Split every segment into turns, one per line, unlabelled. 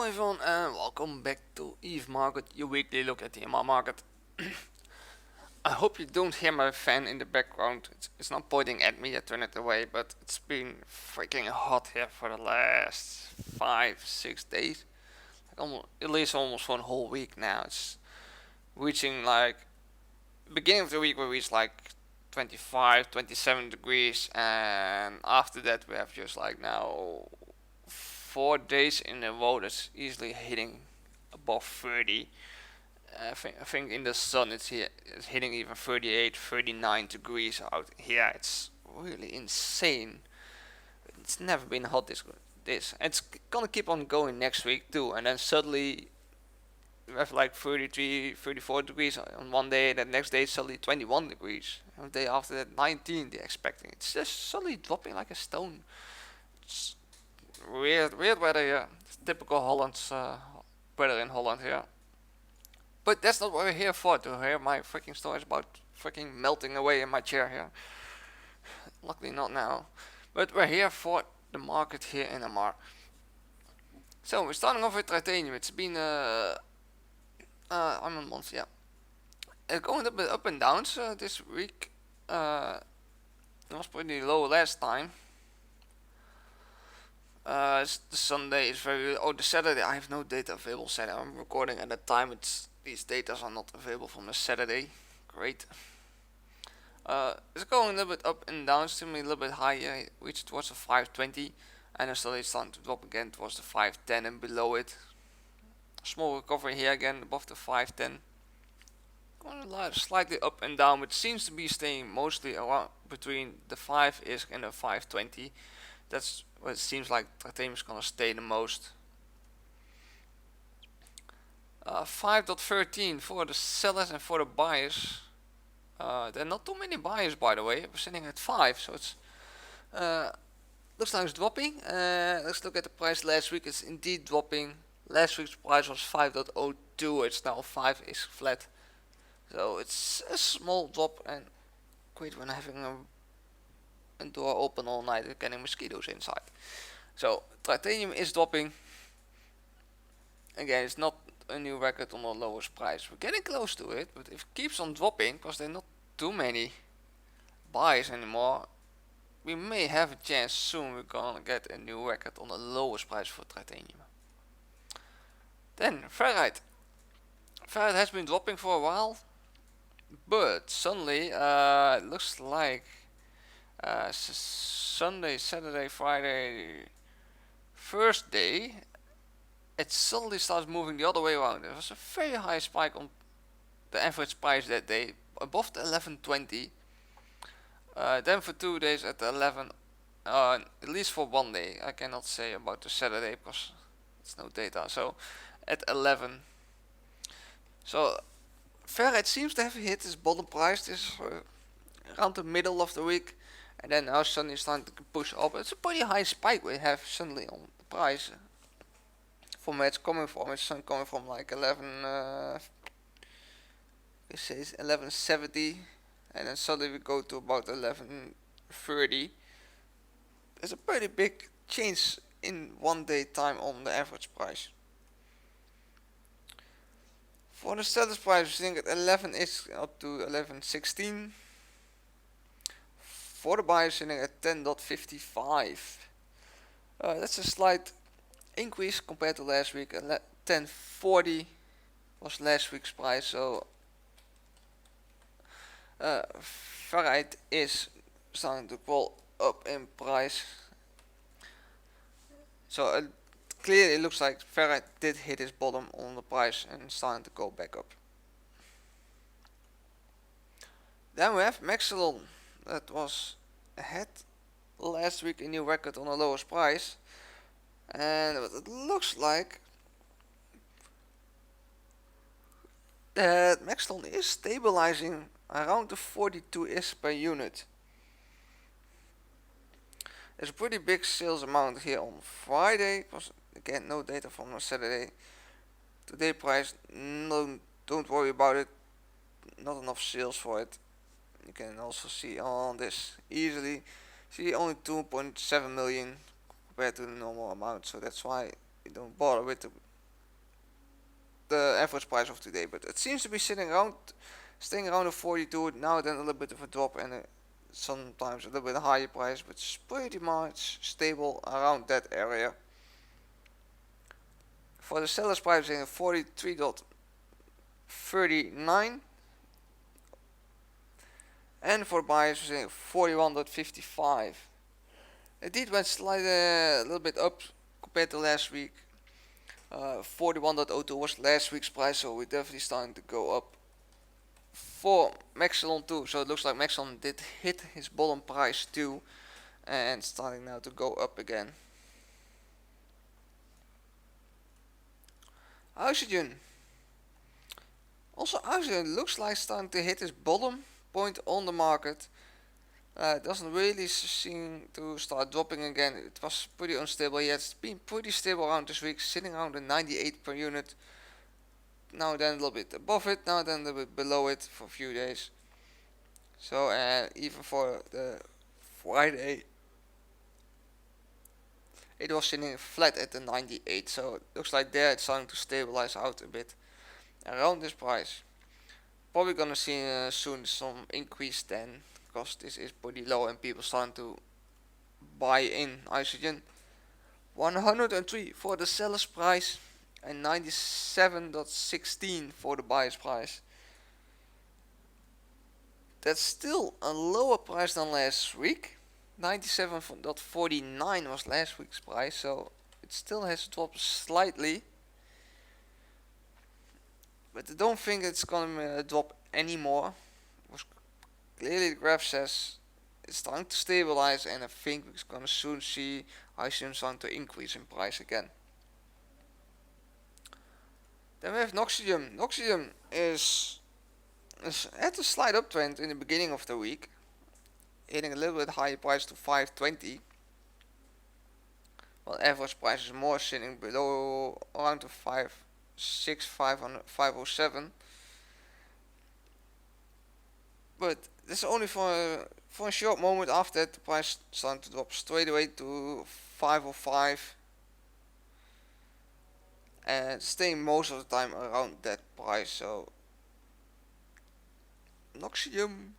Hello everyone and welcome back to Eve Market, your weekly look at the amarr market. I hope you don't hear my fan in the background. It's not pointing at me, I turn it away, but it's been freaking hot here for the last 5-6 days. At least almost for a whole week now. It's reaching like, beginning of the week we reached like 25, 27 degrees, and after that we have just like now 4 days in a row that's easily hitting above 30. I think in the sun it's hitting even 38, 39 degrees out here. It's really insane. It's never been hot this. It's gonna keep on going next week too, and then suddenly we have like 33, 34 degrees on one day, the next day suddenly 21 degrees, and the day after that 19 they're expecting. It's just suddenly dropping like a stone. It's weird weather here. It's typical Holland's weather in Holland here. But that's not what we're here for, to hear my freaking stories about freaking melting away in my chair here. Luckily not now. But we're here for the market here in amarr. So we're starting off with titanium. It's been I'm a month, yeah. It's going a bit up and down this week. It was pretty low last time. The Sunday is very. Oh, the Saturday I have no data available. Saturday I'm recording at the time. These data are not available from the Saturday. Great. It's going a little bit up and down. Still a little bit higher. Reached towards the 520, and then slowly starting to drop again towards the 510 and below it. Small recovery here again above the 510. Going slightly up and down, but seems to be staying mostly around between the 5 ish and the 520. That's what it seems like titanium is gonna stay the most. 5.13 for the sellers and for the buyers. There are not too many buyers, by the way. We're sitting at 5, so it's looks like it's dropping. Let's look at the price last week. It's indeed dropping. Last week's price was 5.02. It's now 5 is flat. So it's a small drop, and great when having a door open all night and getting mosquitoes inside. So titanium is dropping. Again, it's not a new record on the lowest price. We're getting close to it, but if it keeps on dropping, because there are not too many buys anymore, we may have a chance soon we're gonna get a new record on the lowest price for titanium. Then ferrite. Ferrite has been dropping for a while, but suddenly it looks like Sunday, Saturday, Friday, first day, it suddenly starts moving the other way around. There was a very high spike on the average price that day, above the 1120. Then for 2 days at the 11, at least for one day. I cannot say about the Saturday because it's no data. So at 11. So ferrite seems to have hit its bottom price this around the middle of the week, and then now suddenly starting to push up. It's a pretty high spike we have suddenly on the price. From where it's coming from, it's coming from like 1170, and then suddenly we go to about 1130. There's a pretty big change in 1 day time on the average price. For the sellers price, we're sitting at 11 is up to 1116. For the buyers, sitting at 10.55. That's a slight increase compared to last week. 1040 was last week's price, so ferrite is starting to crawl up in price. So clearly it looks like ferrite did hit its bottom on the price and starting to go back up. Then we have Maxillon, that was ahead last week, a new record on the lowest price. And what it looks like that Maxillon is stabilizing around the 42 is per unit. There's a pretty big sales amount here on Friday, because again no data from Saturday. Today price, no, don't worry about it, not enough sales for it. You can also see on this easily, see only 2.7 million compared to the normal amount, so that's why you don't bother with the average price of today, but it seems to be staying around the 42. Now then a little bit of a drop and sometimes a little bit higher price, but it's pretty much stable around that area. For the seller's price in 43.39, and for buyers in 41.55. It did went slightly a little bit up compared to last week. 41.02 was last week's price, so we're definitely starting to go up for Maxilon too. So it looks like Maxilon did hit his bottom price too, and starting now to go up again. Oxygen. Also, oxygen looks like starting to hit its bottom point on the market. It doesn't really seem to start dropping again. It was pretty unstable yet. It's been pretty stable around this week, sitting around the 98 per unit. Now then a little bit above it, now then a little bit below it for a few days. So even for the Friday, it was sitting flat at the 98. So it looks like there it's starting to stabilize out a bit around this price. Probably gonna see soon some increase then, because this is pretty low and people starting to buy in oxygen. 103 for the seller's price and 97.16 for the buyer's price. That's still a lower price than last week. 97.49 was last week's price, so it still has dropped slightly. But I don't think it's gonna drop anymore. Clearly the graph says it's starting to stabilize, and I think we're gonna soon see oxygen starting to increase in price again. Then we have Noxium. Noxium is at a slight uptrend in the beginning of the week, hitting a little bit higher price to 520. While average price is more sitting below around to 507. But this is only for a short moment. After that, the price started to drop straight away to 505, and staying most of the time around that price. So Noxium,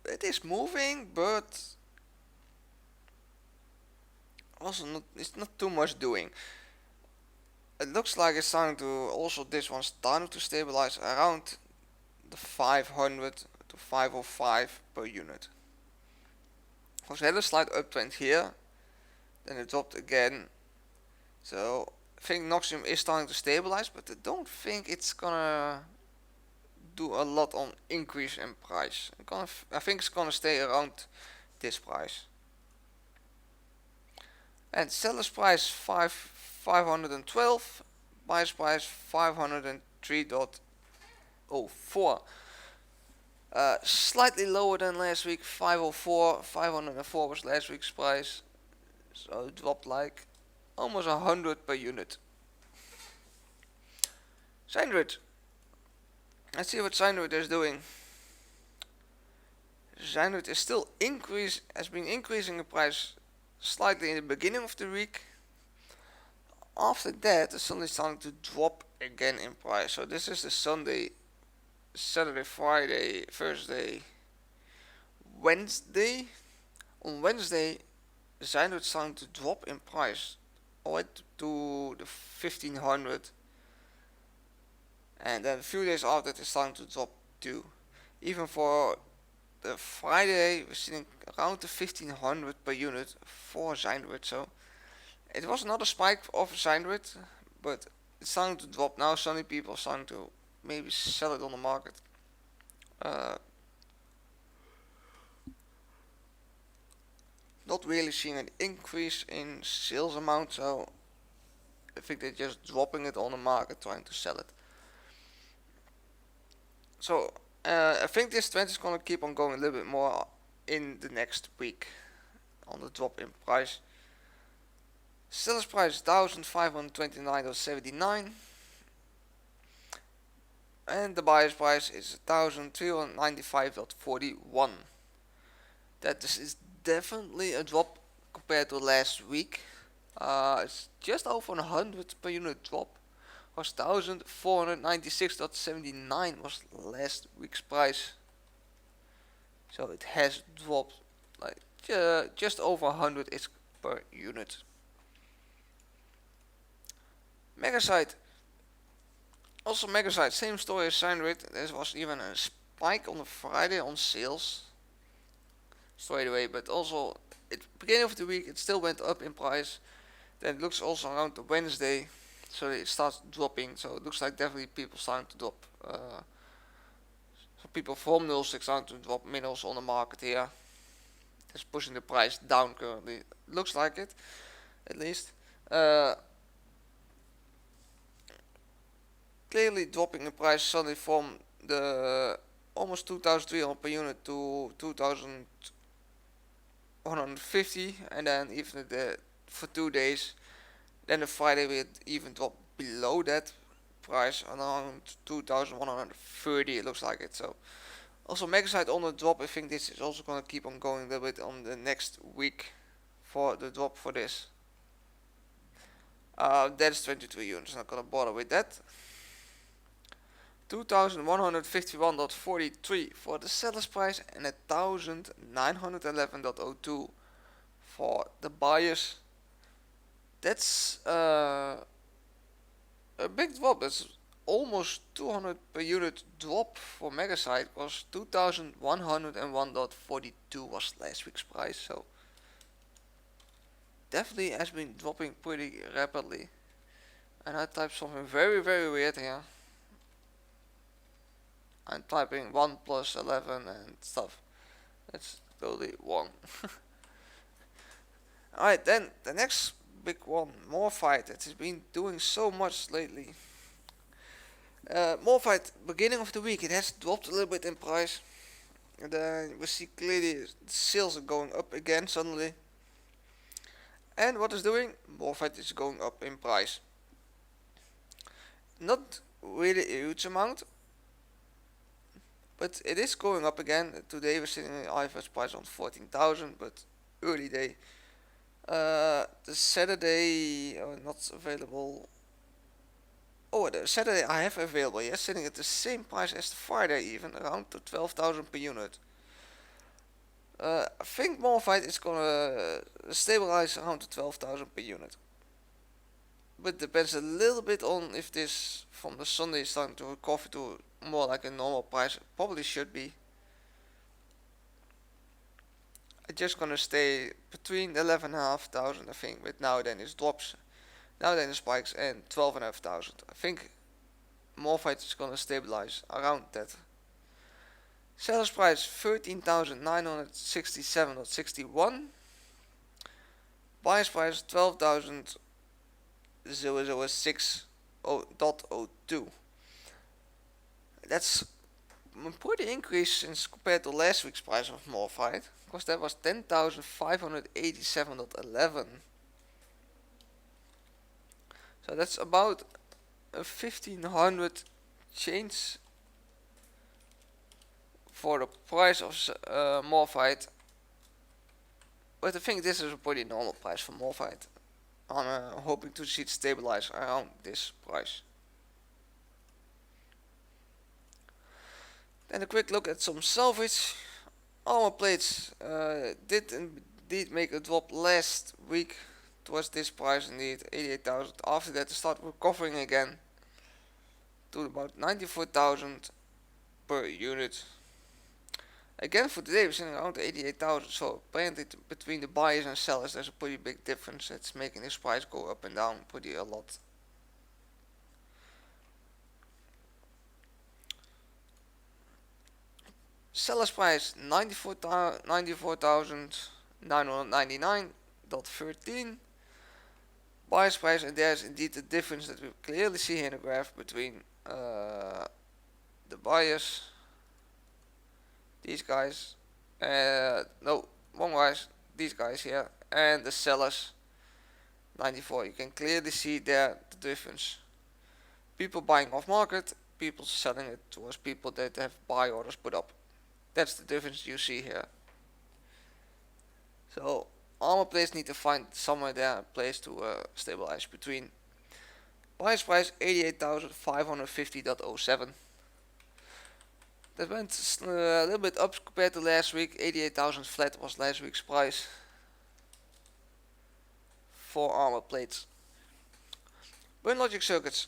it is moving, but also it's not too much doing. It looks like it's starting to also, this one's starting to stabilize around the 500 to 505 per unit. Also had a slight uptrend here, then it dropped again. So I think Noxium is starting to stabilize, but I don't think it's gonna do a lot on increase in price. I think it's gonna stay around this price. And seller's price 512, buyer's price 503.04. Slightly lower than last week, 504. 504 was last week's price, so it dropped like almost 100 per unit. Zandroid. Let's see what Zandroid is doing. Zandroid is still has been increasing the price slightly in the beginning of the week. After that, it's suddenly starting to drop again in price. So this is the Sunday, Saturday, Friday, Thursday, Wednesday. On Wednesday, Zandroid starting to drop in price all the way to the 1500, and then a few days after that, it's starting to drop too. Even for the Friday, we're sitting around the 1500 per unit for Zandroid. So it was not a spike of Zandroid, but it's starting to drop now. Suddenly people are starting to maybe sell it on the market. Not really seeing an increase in sales amount, so I think they're just dropping it on the market, trying to sell it. So I think this trend is going to keep on going a little bit more in the next week on the drop in price. Seller's price 1,529.79, and the buyer's price is 1,395.41. That is definitely a drop compared to last week. It's just over 100 per unit drop. Was 1496.79 was last week's price. So it has dropped like just over 100 is per unit. Megasite. Also Megasite, same story as SignRit. There was even a spike on a Friday on sales straight away, but also at the beginning of the week it still went up in price. Then it looks also around the Wednesday, so it starts dropping. So it looks like definitely people starting to drop. So people from 06 starting to drop minerals on the market here. It's pushing the price down currently. Looks like it, at least. Clearly dropping the price suddenly from the almost 2,300 per unit to 2,150, and then even for 2 days. Then the Friday we even dropped below that price around 2,130. It looks like it. So also Megasite on the drop. I think this is also gonna keep on going a little bit on the next week for the drop for this. That's 23 units. Not gonna bother with that. 2,151.43 for the seller's price and 1,911.02 for the buyers. That's a big drop. That's almost 200 per unit drop for Megasite. Was 2,101.42 was last week's price. So definitely has been dropping pretty rapidly. And I typed something very weird here. I'm typing 1 plus 11 and stuff. That's totally wrong. Alright, then the next big one, Morphyte. It has been doing so much lately. Morphyte, beginning of the week, it has dropped a little bit in price. And then we see clearly sales are going up again suddenly. And what is doing? Morphyte is going up in price. Not really a huge amount, but it is going up again. Today we're sitting in IFRS price on 14,000, but early day. The Saturday not available. Oh, the Saturday I have available. Yes, sitting at the same price as the Friday, even around to 12,000 per unit. I think Morphyte is gonna stabilize around to 12,000 per unit. But depends a little bit on if this from the Sunday is starting to recover to more like a normal price. It probably should be. I'm just gonna stay between 11,500 I think, but now then it drops. Now then it spikes and 12,500. I think Morphyte is gonna stabilize around that. Seller's price 13,967.61. Buyer's price 12,006.02. That's a pretty increase since compared to last week's price of Morphyte, because that was 10,587.11. So that's about a 1,500 change for the price of Morphyte. But I think this is a pretty normal price for Morphyte. I'm hoping to see it stabilize around this price. Then a quick look at some salvage. Armor plates did indeed make a drop last week towards this price, indeed 88,000. After that, they start recovering again to about 94,000 per unit. Again, for today we're sitting around 88,000, so apparently between the buyers and sellers there's a pretty big difference. It's making this price go up and down pretty a lot. Seller's price 94,999.13. Buyer's price, and there's indeed the difference that we clearly see here in the graph between the buyers, these guys, no, wrong guys, these guys here, and the sellers, 94. You can clearly see there the difference. People buying off market, people selling it towards people that have buy orders put up. That's the difference you see here. So Armor plates need to find somewhere there a place to stabilize between. Buyer's price 88,550.07. That went a little bit up compared to last week. 88,000 flat was last week's price for armor plates. Burn logic circuits.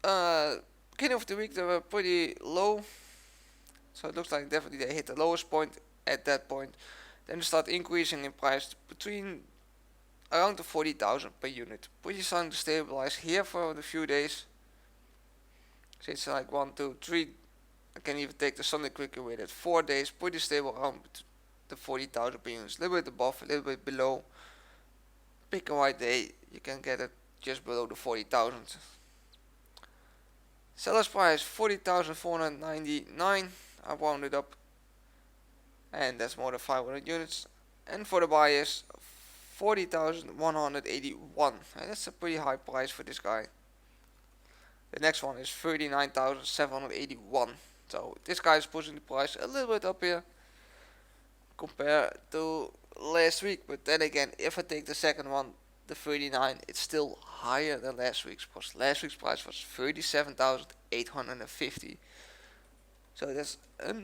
Beginning of the week they were pretty low, so it looks like definitely they hit the lowest point at that point. Then they start increasing in price between around the 40,000 per unit. Pretty starting to stabilize here for a few days. So it's like 1, 2, 3. I can even take the Sunday quicker with it. 4 days, pretty stable around the 40,000 per unit. A little bit above, a little bit below. Pick a right day, you can get it just below the 40,000. Seller's price 40,499. I rounded up, and that's more than 500 units. And for the buyers, 40,181. And that's a pretty high price for this guy. The next one is 39,781. So this guy is pushing the price a little bit up here compared to last week. But then again, if I take the second one, the 39, it's still higher than last week's price. Last week's price was 37,850. So that's a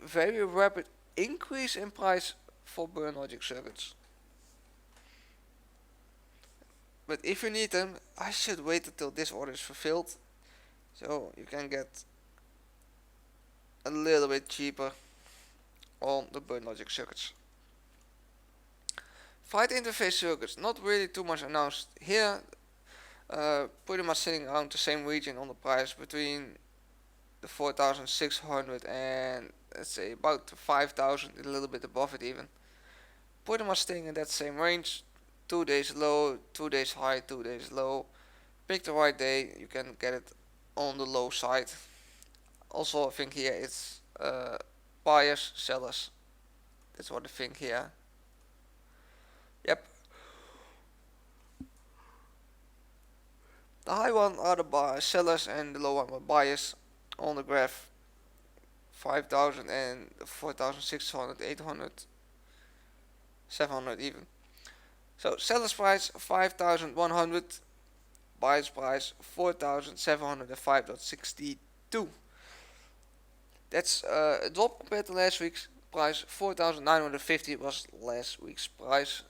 very rapid increase in price for burn logic circuits. But if you need them, I should wait until this order is fulfilled, so you can get a little bit cheaper on the burn logic circuits. Fight interface circuits, not really too much announced here. Pretty much sitting around the same region on the price between the 4,600 and let's say about 5,000, a little bit above it even. Pretty much staying in that same range. 2 days low, 2 days high, 2 days low. Pick the right day, you can get it on the low side. Also I think here it's buyers, sellers. That's what I think here. Yep. The high one are the sellers and the low one are buyers on the graph. 5,000 and 4,600, 800, 700 even. So seller's price 5,100, buyer's price 4,705.62. That's a drop compared to last week's price. 4,950 was last week's price.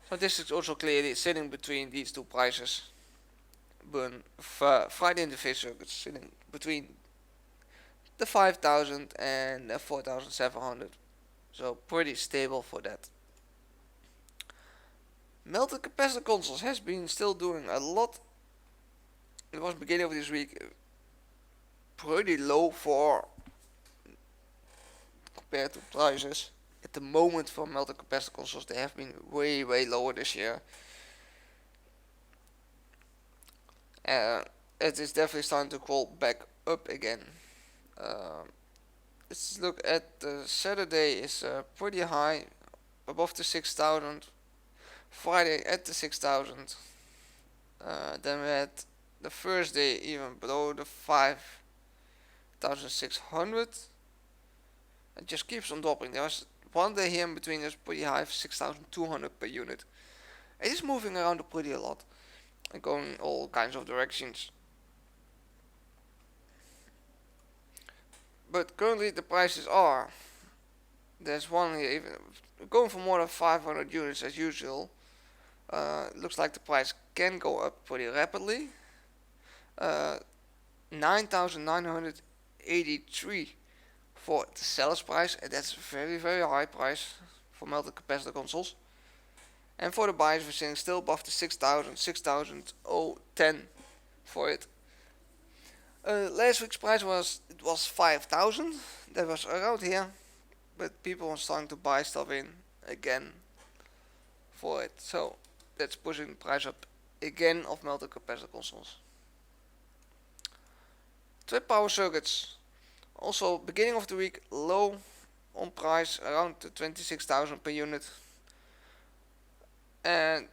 So this is also clearly sitting between these two prices. Burn Friday interface circuits sitting between the 5,000 and the 4,700. So pretty stable for that. Melted capacitor consoles has been still doing a lot. It was beginning of this week pretty low for compared to prices. At the moment for melted capacitor consoles they have been way lower this year. It is definitely starting to crawl back up again. Let's look at the Saturday is pretty high, above the 6,000. Friday at the 6,000. Then we had the Thursday even below the 5,600. It just keeps on dropping. There was one day here in between that's pretty high, 6,200 per unit. It is moving around pretty a lot and going all kinds of directions. But currently the prices are, there's one here even going for more than 500 units as usual. Looks like the price can go up pretty rapidly. 9,983 for the seller's price, and that's a very high price for melted capacitor consoles. And for the buyers we're seeing still above the 6,000, 6,010 for it. Last week's price was 5,000. That was around here, but people are starting to buy stuff in again for it. So that's pushing the price up again of melted capacitor consoles. Trip power circuits, also beginning of the week low on price, around the 26,000 per unit. And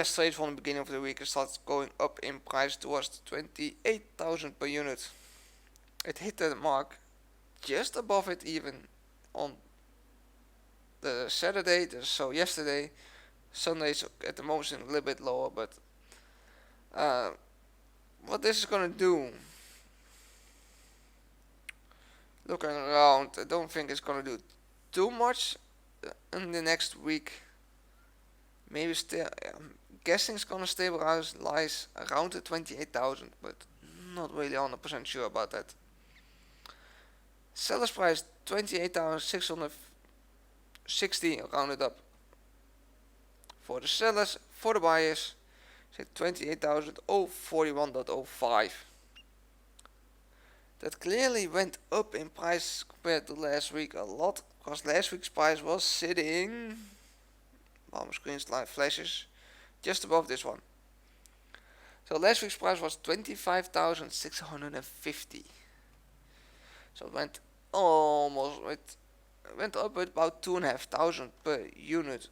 straight from the beginning of the week it starts going up in price towards 28,000 per unit. It hit the mark just above it even on the Saturday, so yesterday. Sunday's at the moment a little bit lower, but what this is gonna do, looking around, I don't think it's gonna do too much in the next week. Maybe still, I'm guessing it's gonna stabilize lies around the 28,000, but not really 100% sure about that. Seller's price 28,660 rounded up. For the sellers, for the buyers, say 28,041.05. That clearly went up in price compared to last week a lot, because last week's price was sitting, well, my screen slide flashes, just above this one. So last week's price was 25,650. So it went went up with about 2,500 per unit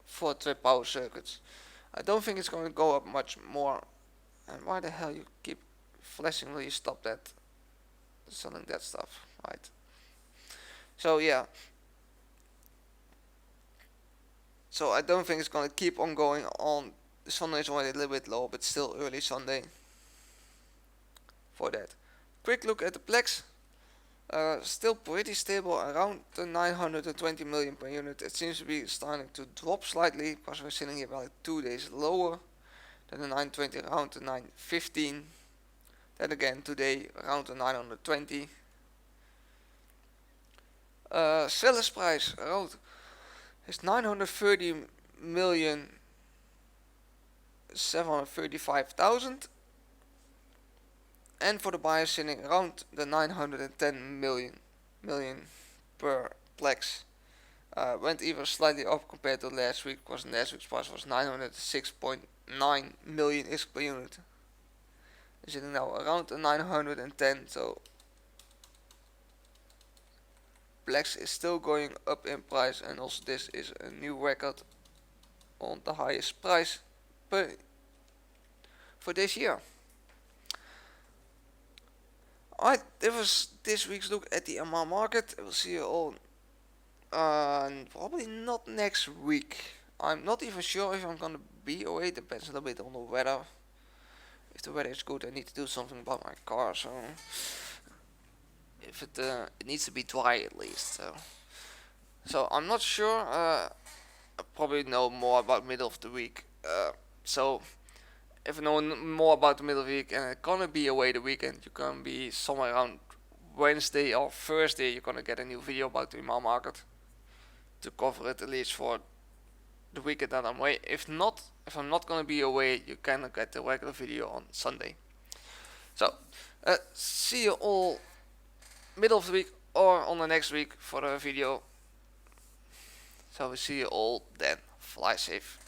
for trip power circuits. I don't think it's going to go up much more. And why the hell you keep flashing? Will you stop that? Selling that stuff, right? So yeah. So I don't think it's going to keep on going on. The Sunday is already a little bit low, but still early Sunday for that. Quick look at the Plex. Still pretty stable around the 920 million per unit. It seems to be starting to drop slightly because we're sitting here about 2 days lower than the 920, around the 915. Then again today around the 920. Seller's price around is 930 million 735,000. And for the buyer sitting around the 910 million per Plex. Went even slightly up compared to last week, because last week's price was 906.9 million ISK per unit. They're sitting now around the 910, so Plex is still going up in price, and also this is a new record on the highest price for this year. Alright, that was this week's look at the amarr market. We'll see you all probably not next week. I'm not even sure if I'm gonna be away. Depends a little bit on the weather. If the weather is good, I need to do something about my car. So if it needs to be dry at least. So I'm not sure. I probably know more about middle of the week. So if you know more about the middle of the week and it's gonna be away the weekend, you're gonna be somewhere around Wednesday or Thursday. You're gonna get a new video about the amarr market to cover it at least for the weekend that I'm away. If I'm not gonna be away, you can get the regular video on Sunday. So see you all middle of the week or on the next week for the video. So we see you all then. Fly safe.